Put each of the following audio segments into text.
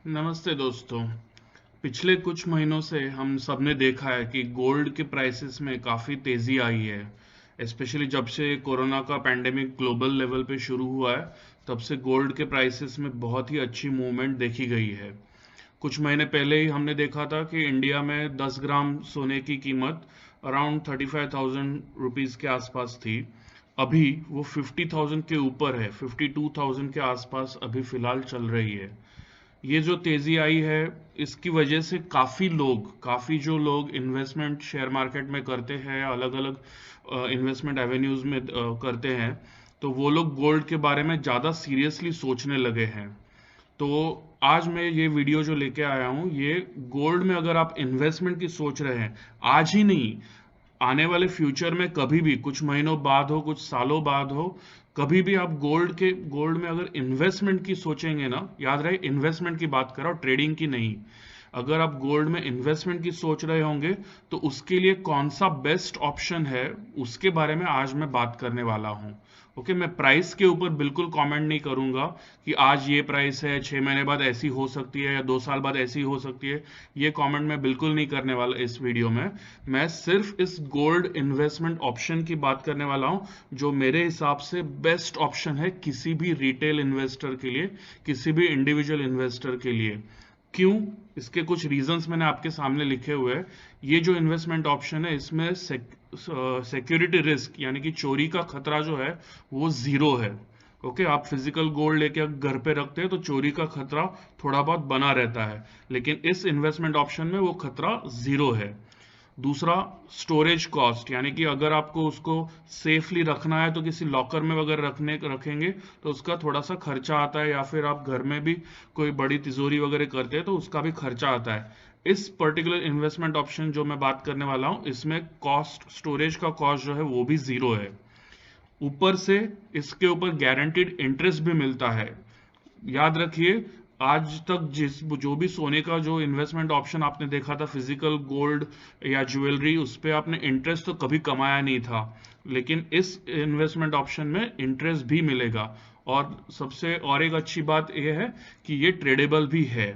नमस्ते दोस्तों। पिछले कुछ महीनों से हम सबने देखा है कि गोल्ड के प्राइसेस में काफ़ी तेज़ी आई है। स्पेशली जब से कोरोना का पैंडेमिक ग्लोबल लेवल पे शुरू हुआ है, तब से गोल्ड के प्राइसेस में बहुत ही अच्छी मूवमेंट देखी गई है। कुछ महीने पहले ही हमने देखा था कि इंडिया में 10 ग्राम सोने की कीमत अराउंड 35,000 रुपीज़ के आसपास थी। अभी वो 50,000 के ऊपर है, 52,000 के आसपास अभी फ़िलहाल चल रही है। ये जो तेजी आई है, इसकी वजह से काफी जो लोग इन्वेस्टमेंट शेयर मार्केट में करते हैं, अलग अलग इन्वेस्टमेंट एवेन्यूज में करते हैं, तो वो लोग गोल्ड के बारे में ज्यादा सीरियसली सोचने लगे हैं। तो आज मैं ये वीडियो जो लेके आया हूँ, ये गोल्ड में अगर आप इन्वेस्टमेंट की सोच रहे हैं, आज ही नहीं, आने वाले फ्यूचर में कभी भी, कुछ महीनों बाद हो, कुछ सालों बाद हो, कभी भी आप गोल्ड में अगर इन्वेस्टमेंट की सोचेंगे ना, याद रहे इन्वेस्टमेंट की बात कर रहा हूं, ट्रेडिंग की नहीं। अगर आप गोल्ड में इन्वेस्टमेंट की सोच रहे होंगे, तो उसके लिए कौन सा बेस्ट ऑप्शन है, उसके बारे में आज मैं बात करने वाला हूं। ओके, मैं प्राइस के ऊपर बिल्कुल कमेंट नहीं करूंगा कि आज ये प्राइस है, 6 महीने बाद ऐसी हो सकती है या 2 साल बाद ऐसी हो सकती है। ये कमेंट मैं बिल्कुल नहीं करने वाला इस वीडियो में। मैं सिर्फ इस गोल्ड इन्वेस्टमेंट ऑप्शन की बात करने वाला हूं, जो मेरे हिसाब से बेस्ट ऑप्शन है किसी भी रिटेल इन्वेस्टर के लिए, किसी भी इंडिविजुअल इन्वेस्टर के लिए। क्यों? इसके कुछ रीजंस मैंने आपके सामने लिखे हुए हैं। ये जो इन्वेस्टमेंट ऑप्शन है, इसमें सिक्योरिटी रिस्क यानी कि चोरी का खतरा जो है वो जीरो है। ओके, आप फिजिकल गोल्ड लेके घर पे रखते हैं तो चोरी का खतरा थोड़ा बहुत बना रहता है, लेकिन इस इन्वेस्टमेंट ऑप्शन में वो खतरा जीरो है। दूसरा, स्टोरेज कॉस्ट, यानी कि अगर आपको उसको सेफली रखना है तो किसी लॉकर में अगर रखेंगे तो उसका थोड़ा सा खर्चा आता है, या फिर आप घर में भी कोई बड़ी तिजोरी वगैरह करते हैं तो उसका भी खर्चा आता है। इस पर्टिकुलर इन्वेस्टमेंट ऑप्शन जो मैं बात करने वाला हूं, इसमें कॉस्ट, स्टोरेज का कॉस्ट जो है वो भी जीरो है। ऊपर से इसके ऊपर गारंटीड इंटरेस्ट भी मिलता है। याद रखिए, आज तक जो भी सोने का जो इन्वेस्टमेंट ऑप्शन आपने देखा था, फिजिकल गोल्ड या ज्वेलरी, उस पे आपने इंटरेस्ट तो कभी कमाया नहीं था, लेकिन इस इन्वेस्टमेंट ऑप्शन में इंटरेस्ट भी मिलेगा। और सबसे और एक अच्छी बात यह है कि ये ट्रेडेबल भी है।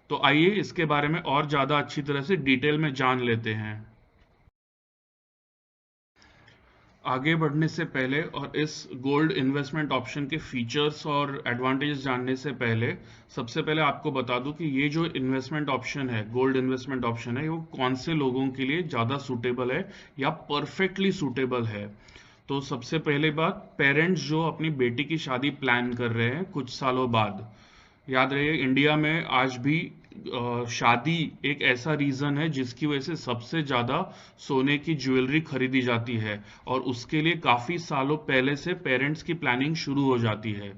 तो आइए इसके बारे में और ज्यादा अच्छी तरह से डिटेल में जान लेते हैं। आगे बढ़ने से पहले और इस गोल्ड इन्वेस्टमेंट ऑप्शन के फीचर्स और एडवांटेजेस जानने से पहले, सबसे पहले आपको बता दूं कि ये जो इन्वेस्टमेंट ऑप्शन है, गोल्ड इन्वेस्टमेंट ऑप्शन है, वो कौन से लोगों के लिए ज़्यादा सूटेबल है या परफेक्टली सूटेबल है। तो सबसे पहले बात, पेरेंट्स जो अपनी बेटी की शादी प्लान कर रहे हैं कुछ सालों बाद। याद रहे, इंडिया में आज भी शादी एक ऐसा रीजन है जिसकी वजह से सबसे ज्यादा सोने की ज्वेलरी खरीदी जाती है, और उसके लिए काफी सालों पहले से पेरेंट्स की प्लानिंग शुरू हो जाती है।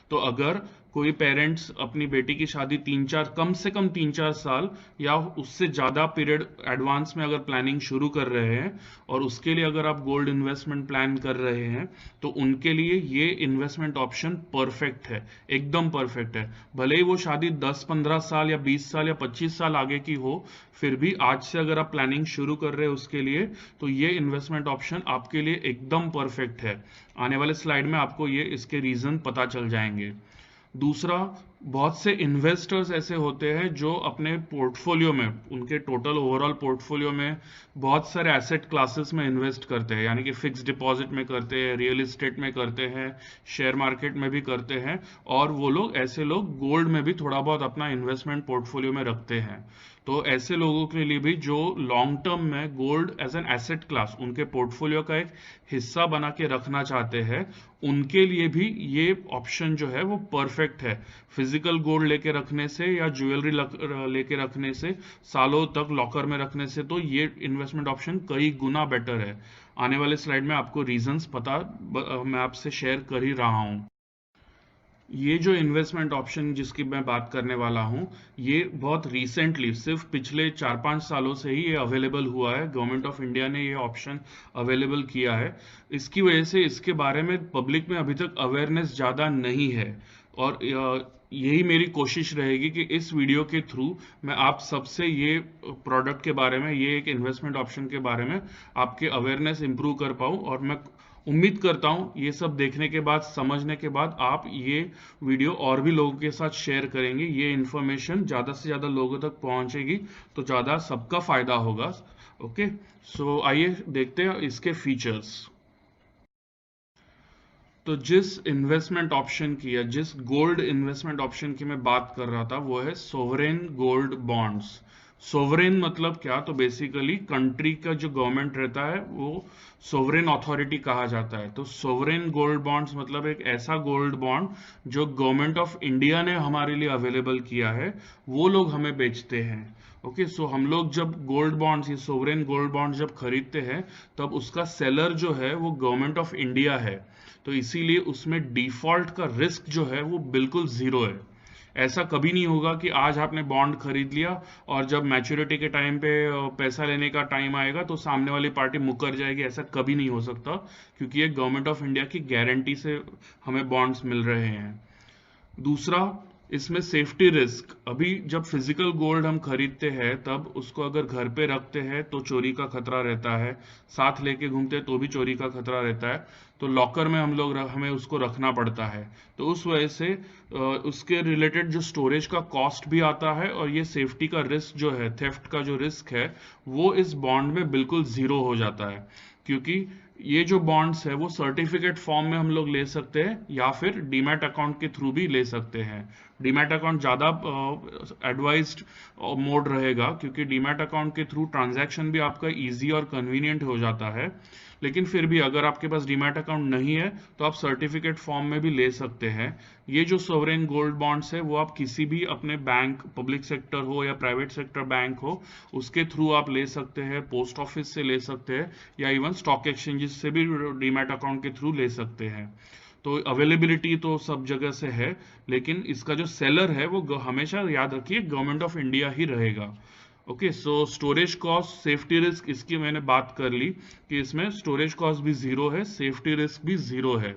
तो अगर कोई पेरेंट्स अपनी बेटी की शादी कम से कम 3-4 साल या उससे ज्यादा पीरियड एडवांस में अगर प्लानिंग शुरू कर रहे हैं, और उसके लिए अगर आप गोल्ड इन्वेस्टमेंट प्लान कर रहे हैं, तो उनके लिए ये इन्वेस्टमेंट ऑप्शन परफेक्ट है, एकदम परफेक्ट है। भले ही वो शादी 10-15 साल या 20 साल या 25 साल आगे की हो, फिर भी आज से अगर आप प्लानिंग शुरू कर रहे हैं उसके लिए, तो ये इन्वेस्टमेंट ऑप्शन आपके लिए एकदम परफेक्ट है। आने वाले स्लाइड में आपको ये इसके रीजन पता चल जाएंगे। दूसरा, बहुत से इन्वेस्टर्स ऐसे होते हैं जो अपने पोर्टफोलियो में, उनके टोटल ओवरऑल पोर्टफोलियो में बहुत सारे एसेट क्लासेस में इन्वेस्ट करते हैं, यानी कि फिक्स डिपॉजिट में करते हैं, रियल एस्टेट में करते हैं, शेयर मार्केट में भी करते हैं, और वो लोग, ऐसे लोग गोल्ड में भी थोड़ा बहुत अपना इन्वेस्टमेंट पोर्टफोलियो में रखते हैं। तो ऐसे लोगों के लिए भी जो लॉन्ग टर्म में gold as an asset class उनके पोर्टफोलियो का एक हिस्सा बना के रखना चाहते हैं, उनके लिए भी ये ऑप्शन जो है वो परफेक्ट है। फिजिकल गोल्ड लेके रखने से या ज्वेलरी लेके रखने से, सालों तक लॉकर में रखने से, तो ये इन्वेस्टमेंट ऑप्शन कई गुना बेटर है। आने वाले स्लाइड में आपको रीजंस मैं आपसे शेयर कर ही रहा हूं। ये जो इन्वेस्टमेंट ऑप्शन जिसकी मैं बात करने वाला हूं, ये बहुत रिसेंटली, सिर्फ पिछले 4-5 सालों से ही ये अवेलेबल हुआ है। गवर्नमेंट ऑफ इंडिया ने ये ऑप्शन अवेलेबल किया है। इसकी वजह से इसके बारे में पब्लिक में अभी तक अवेयरनेस ज़्यादा नहीं है, और यही मेरी कोशिश रहेगी कि इस वीडियो के थ्रू मैं आप सबसे ये प्रोडक्ट के बारे में, ये एक इन्वेस्टमेंट ऑप्शन के बारे में आपके अवेयरनेस इंप्रूव कर पाऊँ, और मैं उम्मीद करता हूं ये सब देखने के बाद, समझने के बाद आप ये वीडियो और भी लोगों के साथ शेयर करेंगे, ये इंफॉर्मेशन ज़्यादा से ज़्यादा लोगों तक पहुंचेगी तो ज़्यादा सबका फायदा होगा। ओके, सो आइए देखते हैं इसके फीचर्स। तो जिस इन्वेस्टमेंट ऑप्शन की या जिस गोल्ड इन्वेस्टमेंट ऑप्शन की मैं बात कर रहा था वो है सोवरेन गोल्ड बॉन्ड्स। सोवरेन मतलब क्या, तो बेसिकली कंट्री का जो गवर्नमेंट रहता है वो सोवरेन अथॉरिटी कहा जाता है। तो सोवरेन गोल्ड बॉन्ड्स मतलब एक ऐसा गोल्ड बॉन्ड जो गवर्नमेंट ऑफ इंडिया ने हमारे लिए अवेलेबल किया है, वो लोग हमें बेचते हैं। ओके, सो हम लोग जब गोल्ड बॉन्ड्स, ये सोवरेन गोल्ड बॉन्ड जब खरीदते हैं तब उसका सेलर जो है वो गवर्नमेंट ऑफ इंडिया है। तो इसीलिए उसमें डिफॉल्ट का रिस्क जो है वो बिल्कुल जीरो है। ऐसा कभी नहीं होगा कि आज आपने बॉन्ड खरीद लिया और जब मैच्योरिटी के टाइम पे पैसा लेने का टाइम आएगा तो सामने वाली पार्टी मुकर जाएगी। ऐसा कभी नहीं हो सकता, क्योंकि ये गवर्नमेंट ऑफ इंडिया की गारंटी से हमें बॉन्ड्स मिल रहे हैं। दूसरा, इसमें सेफ्टी रिस्क, अभी जब फिजिकल गोल्ड हम खरीदते हैं तब उसको अगर घर पे रखते हैं तो चोरी का खतरा रहता है, साथ लेके घूमते हैं तो भी चोरी का खतरा रहता है। तो लॉकर में हमें उसको रखना पड़ता है। तो उस वजह से उसके रिलेटेड जो स्टोरेज का कॉस्ट भी आता है, और ये सेफ्टी का रिस्क जो है, थेफ्ट का जो रिस्क है, वो इस बॉन्ड में बिल्कुल जीरो हो जाता है। क्योंकि ये जो बॉन्ड्स है वो सर्टिफिकेट फॉर्म में हम लोग ले सकते हैं या फिर डीमैट अकाउंट के थ्रू भी ले सकते हैं। डीमैट अकाउंट ज़्यादा एडवाइज्ड मोड रहेगा, क्योंकि डीमैट अकाउंट के थ्रू ट्रांजैक्शन भी आपका इजी और कन्वीनियंट हो जाता है। लेकिन फिर भी अगर आपके पास डीमैट अकाउंट नहीं है तो आप सर्टिफिकेट फॉर्म में भी ले सकते हैं। ये जो सोवरेन गोल्ड बॉन्ड्स है वो आप किसी भी अपने बैंक, पब्लिक सेक्टर हो या प्राइवेट सेक्टर बैंक हो, उसके थ्रू आप ले सकते हैं, पोस्ट ऑफिस से ले सकते हैं, या इवन स्टॉक एक्सचेंजेस से भी डीमैट अकाउंट के थ्रू ले सकते हैं। तो अवेलेबिलिटी तो सब जगह से है, लेकिन इसका जो सेलर है वो हमेशा याद रखिए गवर्नमेंट ऑफ इंडिया ही रहेगा। ओके, सो स्टोरेज कॉस्ट, सेफ्टी रिस्क, इसकी मैंने बात कर ली कि इसमें स्टोरेज कॉस्ट भी जीरो है, सेफ्टी रिस्क भी जीरो है।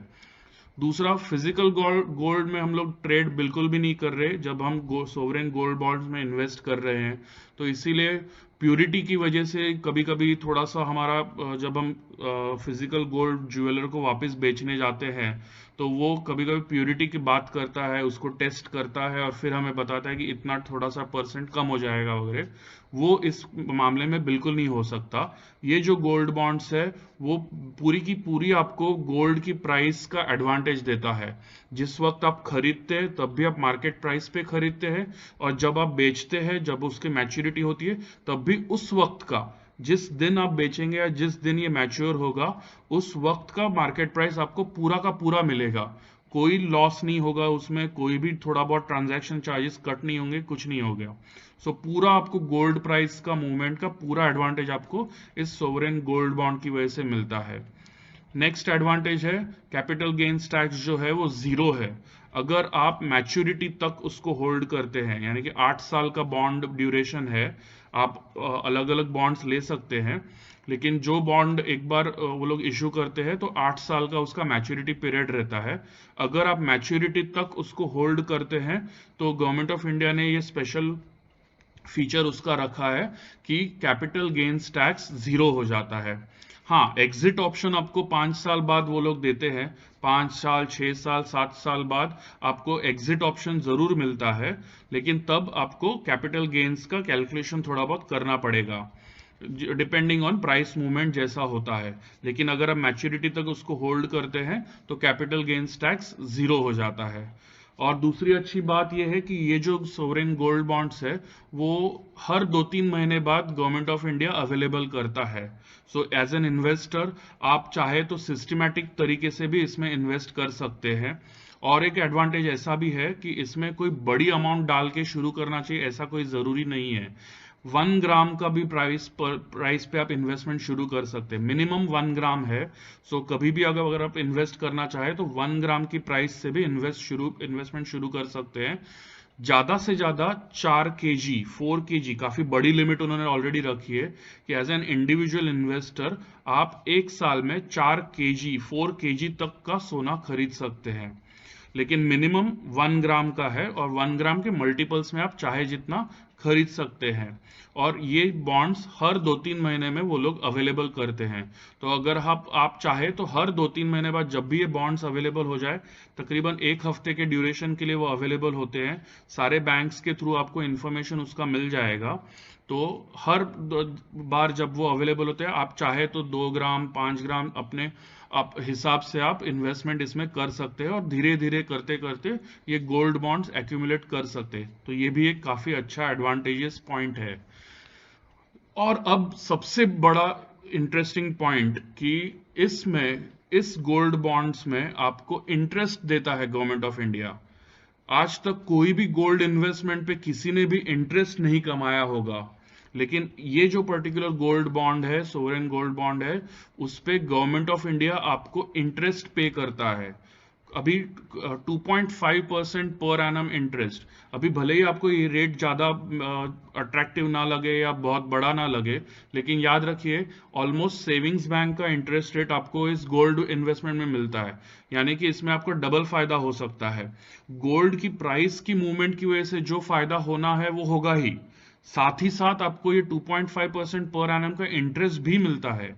दूसरा, फिजिकल गोल्ड में हम लोग ट्रेड बिल्कुल भी नहीं कर रहे जब हम सोवरेन गोल्ड बॉन्ड्स में इन्वेस्ट कर रहे हैं। तो इसीलिए प्योरिटी की वजह से कभी कभी थोड़ा सा हमारा, जब हम फिजिकल गोल्ड ज्वेलर को वापस बेचने जाते हैं तो वो कभी कभी प्योरिटी की बात करता है, उसको टेस्ट करता है और फिर हमें बताता है कि इतना थोड़ा सा परसेंट कम हो जाएगा वगैरह। वो इस मामले में बिल्कुल नहीं हो सकता। ये जो गोल्ड बॉन्ड्स है वो पूरी की पूरी आपको गोल्ड की प्राइस का एडवांटेज देता है। जिस वक्त आप खरीदते हैं तब भी आप मार्केट प्राइस पे खरीदते हैं, और जब आप बेचते हैं, जब उसकी मैच्योरिटी होती है, तब भी उस वक्त का, जिस दिन आप बेचेंगे या जिस दिन ये मैच्योर होगा, उस वक्त का मार्केट प्राइस आपको पूरा का पूरा मिलेगा। कोई लॉस नहीं होगा उसमें, कोई भी थोड़ा बहुत ट्रांजैक्शन चार्जेस कट नहीं होंगे, कुछ नहीं हो गया। सो पूरा आपको गोल्ड प्राइस का मूवमेंट का पूरा एडवांटेज आपको इस सोवरेन गोल्ड बॉन्ड की वजह से मिलता है। नेक्स्ट एडवांटेज है कैपिटल गेन्स टैक्स, जो है वो जीरो है। अगर आप मैच्योरिटी तक उसको होल्ड करते हैं, यानी कि 8 साल का बॉन्ड ड्यूरेशन है, आप अलग अलग बॉन्ड्स ले सकते हैं, लेकिन जो बॉन्ड एक बार वो लोग इशू करते हैं तो 8 साल का उसका मैच्योरिटी पीरियड रहता है। अगर आप मैच्योरिटी तक उसको होल्ड करते हैं तो गवर्नमेंट ऑफ इंडिया ने ये स्पेशल फीचर उसका रखा है कि कैपिटल गेन्स टैक्स जीरो हो जाता है। हाँ, एग्जिट ऑप्शन आपको 5 साल बाद वो लोग देते हैं, 5 साल, 6 साल, 7 साल बाद आपको एग्जिट ऑप्शन जरूर मिलता है, लेकिन तब आपको कैपिटल गेन्स का कैलकुलेशन थोड़ा बहुत करना पड़ेगा, डिपेंडिंग ऑन प्राइस मूवमेंट जैसा होता है। लेकिन अगर आप मैच्योरिटी तक उसको होल्ड करते हैं तो कैपिटल गेन्स टैक्स जीरो हो जाता है। और दूसरी अच्छी बात यह है कि ये जो सोवरेन गोल्ड बॉन्ड्स है वो हर 2-3 महीने बाद गवर्नमेंट ऑफ इंडिया अवेलेबल करता है। सो एज एन इन्वेस्टर आप चाहे तो सिस्टमैटिक तरीके से भी इसमें इन्वेस्ट कर सकते हैं। और एक एडवांटेज ऐसा भी है कि इसमें कोई बड़ी अमाउंट डाल के शुरू करना चाहिए ऐसा कोई जरूरी नहीं है। 1 ग्राम का भी प्राइस पे आप इन्वेस्टमेंट शुरू कर सकते हैं, मिनिमम 1 ग्राम है। सो कभी भी अगर आप इन्वेस्ट करना चाहे तो 1 ग्राम की प्राइस से भी इन्वेस्टमेंट शुरू कर सकते हैं। ज्यादा से ज्यादा 4 kg, 4 kg, काफी बड़ी लिमिट उन्होंने ऑलरेडी रखी है कि एज एन इंडिविजुअल इन्वेस्टर आप एक साल में 4 kg, 4 kg तक का सोना खरीद सकते हैं। लेकिन मिनिमम 1 ग्राम का है और 1 ग्राम के मल्टीपल्स में आप चाहे जितना खरीद सकते हैं। और ये बॉन्ड्स हर 2-3 महीने में वो लोग अवेलेबल करते हैं। तो अगर आप चाहे तो हर 2-3 महीने बाद जब भी ये बॉन्ड्स अवेलेबल हो जाए, तकरीबन 1 हफ्ते के ड्यूरेशन के लिए वो अवेलेबल होते हैं। सारे बैंक्स के थ्रू आपको इन्फॉर्मेशन उसका मिल जाएगा। तो हर बार जब वो अवेलेबल होते हैं, आप चाहे तो 2 ग्राम 5 ग्राम अपने आप हिसाब से आप इन्वेस्टमेंट इसमें कर सकते हैं और धीरे धीरे करते करते ये गोल्ड बॉन्ड्स एक्यूमुलेट कर सकते हैं। तो ये भी एक काफी अच्छा एडवांटेजेस पॉइंट है। और अब सबसे बड़ा इंटरेस्टिंग पॉइंट कि इस गोल्ड बॉन्ड्स में आपको इंटरेस्ट देता है गवर्नमेंट ऑफ इंडिया। आज तक कोई भी गोल्ड इन्वेस्टमेंट पे किसी ने भी इंटरेस्ट नहीं कमाया होगा, लेकिन ये जो पर्टिकुलर गोल्ड बॉन्ड है, सोवरेन गोल्ड बॉन्ड है, उस पे गवर्नमेंट ऑफ इंडिया आपको इंटरेस्ट पे करता है। अभी 2.5% पर एनम इंटरेस्ट। अभी भले ही आपको ये रेट ज्यादा अट्रैक्टिव ना लगे या बहुत बड़ा ना लगे, लेकिन याद रखिए ऑलमोस्ट सेविंग्स बैंक का इंटरेस्ट रेट आपको इस गोल्ड इन्वेस्टमेंट में मिलता है। यानी कि इसमें आपको डबल फायदा हो सकता है। गोल्ड की प्राइस की मूवमेंट की वजह से जो फायदा होना है वो होगा ही, साथ ही साथ आपको ये 2.5% पर एनम का इंटरेस्ट भी मिलता है।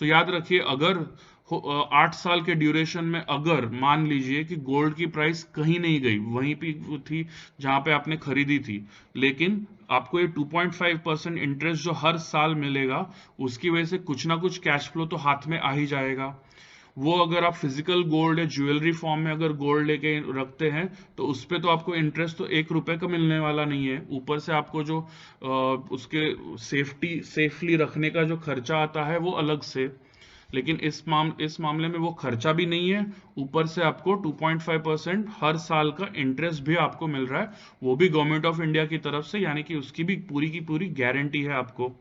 सो याद रखिए, अगर 8 साल के ड्यूरेशन में अगर मान लीजिए कि गोल्ड की प्राइस कहीं नहीं गई, वहीं पे थी जहां पे आपने खरीदी थी, लेकिन आपको ये 2.5% इंटरेस्ट जो हर साल मिलेगा, उसकी वजह से कुछ ना कुछ कैश फ्लो तो हाथ में आ ही जाएगा। वो अगर आप फिजिकल गोल्ड या ज्वेलरी फॉर्म में अगर गोल्ड लेके रखते हैं, तो उस पे तो आपको इंटरेस्ट तो 1 रुपए का मिलने वाला नहीं है। ऊपर से आपको जो उसके सेफली रखने का जो खर्चा आता है वो अलग से। लेकिन इस मामले में वो खर्चा भी नहीं है, ऊपर से आपको 2.5% हर साल का इंटरेस्ट भी आपको मिल रहा है, वो भी गवर्नमेंट ऑफ इंडिया की तरफ से, यानी कि उसकी भी पूरी की पूरी गारंटी है आपको।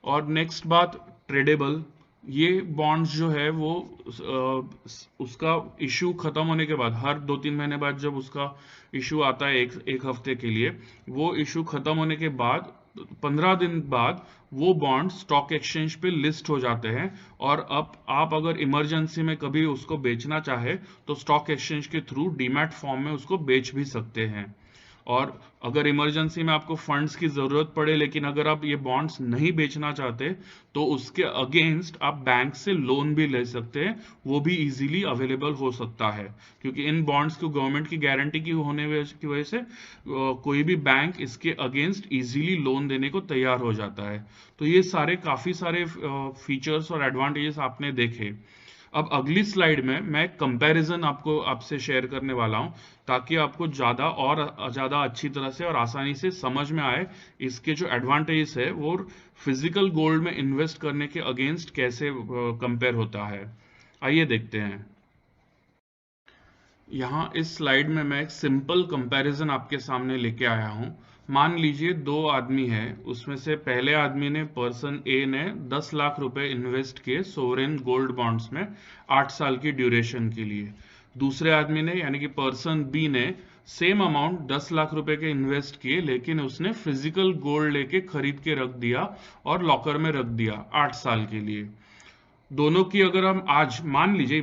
और नेक्स्ट बात, ट्रेडेबल। ये बॉन्ड्स जो है वो उसका इशू खत्म होने के बाद, हर 2-3 महीने बाद जब उसका इशू आता है एक हफ्ते के लिए, वो इशू खत्म होने के बाद 15 दिन बाद वो बॉन्ड स्टॉक एक्सचेंज पे लिस्ट हो जाते हैं। और अब आप अगर इमरजेंसी में कभी उसको बेचना चाहे तो स्टॉक एक्सचेंज के थ्रू डीमैट फॉर्म में उसको बेच भी सकते हैं। और अगर इमरजेंसी में आपको फंड्स की जरूरत पड़े, लेकिन अगर आप ये बॉन्ड्स नहीं बेचना चाहते, तो उसके अगेंस्ट आप बैंक से लोन भी ले सकते हैं। वो भी इजीली अवेलेबल हो सकता है, क्योंकि इन बॉन्ड्स को गवर्नमेंट की गारंटी की होने की वजह से कोई भी बैंक इसके अगेंस्ट इजीली लोन देने को तैयार हो जाता है। तो ये काफी सारे फीचर्स और एडवांटेजेस आपने देखे। अब अगली स्लाइड में मैं कंपैरिजन आपसे शेयर करने वाला हूं, ताकि आपको ज्यादा अच्छी तरह से और आसानी से समझ में आए इसके जो एडवांटेजेस है वो फिजिकल गोल्ड में इन्वेस्ट करने के अगेंस्ट कैसे कंपेयर होता है। आइए देखते हैं। यहाँ इस स्लाइड में मैं एक सिंपल कंपैरिजन आपके सामने लेके आया हूं। मान लीजिए 2 आदमी है, उसमें से पहले आदमी ने, पर्सन ए ने 10 लाख रुपए इन्वेस्ट किए सोवरेन गोल्ड बॉन्ड्स में 8 साल की ड्यूरेशन के लिए। दूसरे आदमी ने, यानी कि पर्सन बी ने, सेम अमाउंट 10 लाख रुपए के इन्वेस्ट किए, लेकिन उसने फिजिकल गोल्ड लेके खरीद के रख दिया और लॉकर में रख दिया 8 साल के लिए। दोनों की अगर हम आज मान लीजिए,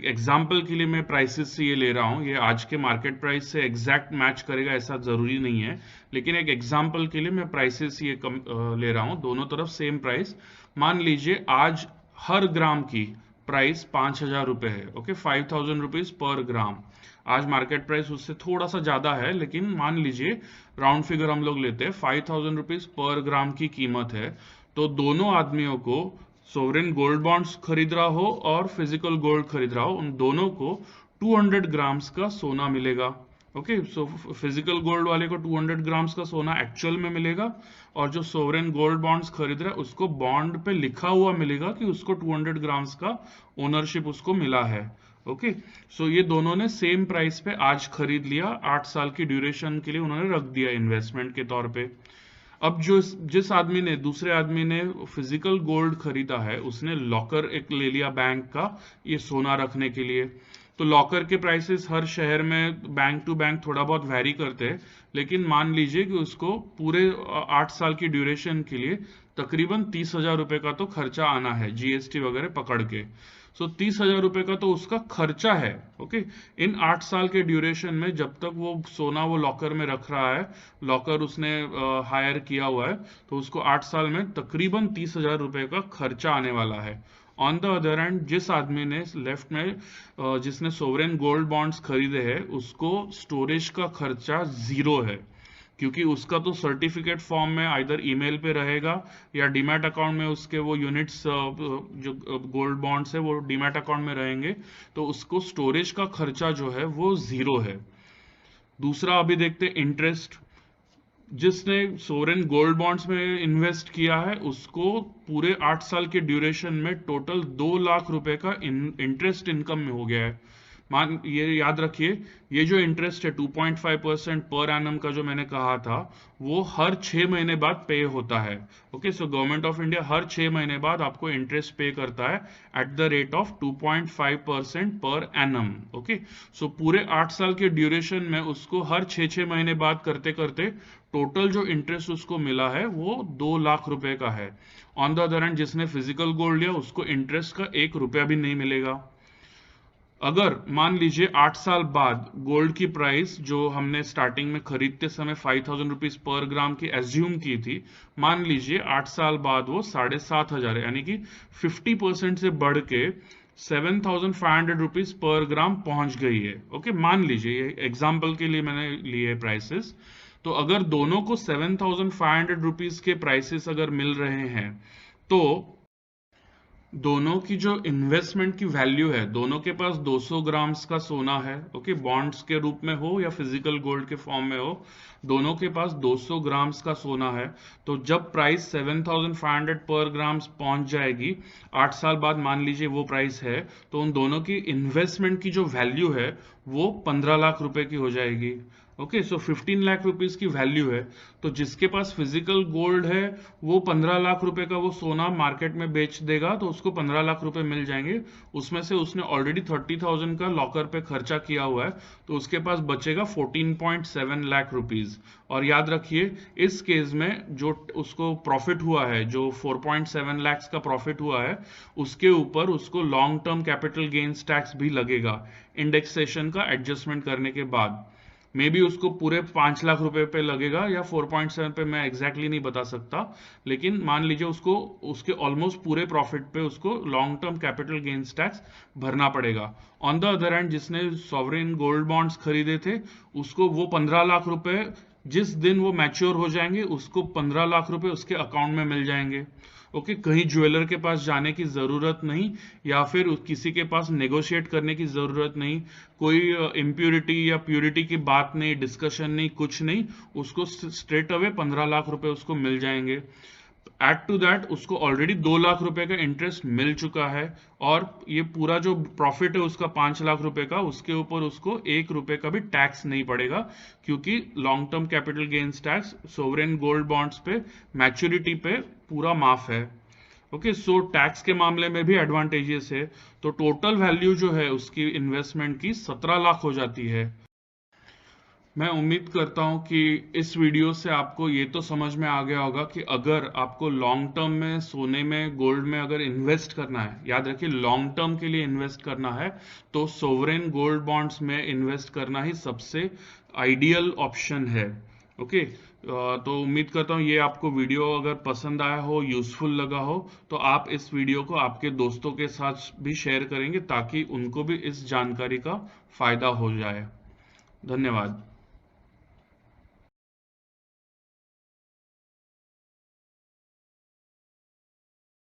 एग्जाम्पल के लिए मैं प्राइसेस से ये ले रहा हूँ, ये आज के मार्केट प्राइस से एग्जैक्ट मैच करेगा ऐसा जरूरी नहीं है, लेकिन एक एग्जाम्पल के लिए मैं प्राइसेस ये ले रहा हूँ, दोनों तरफ सेम प्राइस। मान लीजिए आज हर ग्राम की प्राइस 5,000 रुपए है। ओके, 5,000 रुपीज पर ग्राम। आज मार्केट प्राइस उससे थोड़ा सा ज्यादा है, लेकिन मान लीजिए राउंड फिगर हम लोग लेते हैं, 5,000 रुपीज पर ग्राम की कीमत है। तो दोनों आदमियों को, सोवरेन गोल्ड बॉन्ड्स खरीद रहा हो और फिजिकल गोल्ड खरीद रहा हो, उन दोनों को 200 ग्राम्स का सोना मिलेगा। ओके, सो फिजिकल गोल्ड वाले को 200 ग्राम्स का सोना एक्चुअल में मिलेगा, और जो सोवरेन गोल्ड बॉन्ड्स खरीद रहा है उसको बॉन्ड पे लिखा हुआ मिलेगा कि उसको 200 ग्राम्स का ओनरशिप उसको मिला है। ओके, सो ये दोनों ने सेम प्राइस पे आज खरीद लिया, 8 साल की ड्यूरेशन के लिए उन्होंने रख दिया इन्वेस्टमेंट के तौर पे। अब जिस आदमी ने, दूसरे आदमी ने फिजिकल गोल्ड खरीदा है, उसने लॉकर एक ले लिया बैंक का, ये सोना रखने के लिए। तो लॉकर के प्राइसेस हर शहर में बैंक टू बैंक थोड़ा बहुत वैरी करते हैं, लेकिन मान लीजिए कि उसको पूरे 8 साल की ड्यूरेशन के लिए तकरीबन 30,000 रुपए का तो खर्चा आना है, जीएसटी वगैरह पकड़ के। सो 30,000 रुपए का तो उसका खर्चा है। ओके, इन 8 साल के ड्यूरेशन में जब तक वो सोना वो लॉकर में रख रहा है, लॉकर उसने हायर किया हुआ है, तो उसको 8 साल में तकरीबन 30,000 रुपए का खर्चा आने वाला है। ऑन द अदर हैंड, जिस आदमी ने लेफ्ट में जिसने सोवरेन गोल्ड बॉन्ड्स खरीदे हैं, उसको स्टोरेज का खर्चा 0 है, क्योंकि उसका तो सर्टिफिकेट फॉर्म में आइदर ईमेल पे रहेगा या डीमैट अकाउंट में उसके वो यूनिट्स जो गोल्ड बॉन्ड्स है वो डीमैट अकाउंट में रहेंगे, तो उसको स्टोरेज का खर्चा जो है वो 0 है। दूसरा अभी देखते इंटरेस्ट। जिसने सोवरेन गोल्ड बॉन्ड्स में इन्वेस्ट किया है, उसको पूरे 8 साल के ड्यूरेशन में टोटल 2 लाख रुपए का इंटरेस्ट इनकम में हो गया है। ये याद रखिए, ये जो इंटरेस्ट है 2.5% पर एनम का जो मैंने कहा था, वो हर 6 महीने बाद पे होता है। Okay, so government of India हर 6 महीने बाद आपको इंटरेस्ट पे करता है at the rate of 2.5% per annum. Okay, सो पूरे 8 साल के ड्यूरेशन में उसको हर 6 महीने बाद करते करते टोटल जो इंटरेस्ट उसको मिला है वो 2 लाख रुपए का है। ऑन द अदर हैंड, जिसने फिजिकल गोल्ड लिया उसको इंटरेस्ट का 1 रुपया भी नहीं मिलेगा। अगर मान लीजिए 8 साल बाद गोल्ड की प्राइस जो हमने स्टार्टिंग में खरीदते समय 5,000 रुपीज पर ग्राम की एज्यूम की थी, मान लीजिए 8 साल बाद वो 7,500 है, यानी कि 50% से बढ़ के 7,500 रुपीज पर ग्राम पहुंच गई है। ओके, मान लीजिए, ये एग्जाम्पल के लिए मैंने लिए प्राइसेस। तो अगर दोनों को 7,500 रुपीज के प्राइसेस अगर मिल रहे हैं, तो दोनों की जो इन्वेस्टमेंट की वैल्यू है, दोनों के पास 200 ग्राम्स का सोना है। ओके, बॉन्ड्स के रूप में हो या फिजिकल गोल्ड के फॉर्म में हो, दोनों के पास 200 ग्राम्स का सोना है। तो जब प्राइस 7,500 पर ग्राम्स पहुंच जाएगी 8 साल बाद, मान लीजिए वो प्राइस है, तो उन दोनों की इन्वेस्टमेंट की जो वैल्यू है वो 15 लाख रुपए की हो जाएगी। ओके, सो 15 लाख रुपीस की वैल्यू है। तो जिसके पास फिजिकल गोल्ड है वो 15 लाख रुपए का वो सोना मार्केट में बेच देगा, तो उसको 15 लाख रुपए मिल जाएंगे। उसमें से उसने ऑलरेडी 30,000 का लॉकर पे खर्चा किया हुआ है, तो उसके पास बचेगा 14.7 लाख रुपीज। और याद रखिए, इस केस में जो उसको प्रॉफिट हुआ है, जो 4.7 लाख का प्रॉफिट हुआ है, उसके ऊपर उसको long term capital gains tax भी लगेगा इंडेक्सेशन का एडजस्टमेंट करने के बाद। मे बी उसको पूरे 5 लाख रुपए पे लगेगा या 4.7 पे, मैं एग्जैक्टली नहीं बता सकता, लेकिन मान लीजिए उसको उसके ऑलमोस्ट पूरे प्रॉफिट पे उसको long term capital gains tax भरना पड़ेगा। ऑन द अदर हैंड, जिसने सॉवरेन गोल्ड बॉन्ड्स खरीदे थे, उसको वो 15 लाख रुपए जिस दिन वो मैच्योर हो जाएंगे, उसको 15 लाख रुपए उसके अकाउंट में मिल जाएंगे। ओके, कहीं ज्वेलर के पास जाने की जरूरत नहीं, या फिर किसी के पास नेगोशिएट करने की जरूरत नहीं, कोई इम्प्योरिटी या प्योरिटी की बात नहीं, डिस्कशन नहीं, कुछ नहीं, उसको स्ट्रेट अवे 15 लाख रुपए उसको मिल जाएंगे। एड टू दैट उसको ऑलरेडी 2 लाख रुपए का इंटरेस्ट मिल चुका है, और ये पूरा जो प्रॉफिट है उसका 5 लाख रुपए का, उसके ऊपर उसको 1 रुपए का भी टैक्स नहीं पड़ेगा, क्योंकि long term capital gains tax sovereign gold bonds पे मैच्योरिटी पे पूरा माफ है। ओके, सो टैक्स के मामले में भी एडवांटेजेस है। तो टोटल वैल्यू जो है उसकी इन्वेस्टमेंट की 17 लाख हो जाती है। मैं उम्मीद करता हूं कि इस वीडियो से आपको ये तो समझ में आ गया होगा कि अगर आपको लॉन्ग टर्म में सोने में गोल्ड में अगर इन्वेस्ट करना है, याद रखिए लॉन्ग टर्म के लिए इन्वेस्ट करना है, तो सोवरेन गोल्ड बॉन्ड्स में इन्वेस्ट करना ही सबसे आइडियल ऑप्शन है। ओके, तो उम्मीद करता हूँ ये आपको वीडियो अगर पसंद आया हो, यूजफुल लगा हो, तो आप इस वीडियो को आपके दोस्तों के साथ भी शेयर करेंगे, ताकि उनको भी इस जानकारी का फायदा हो जाए। धन्यवाद।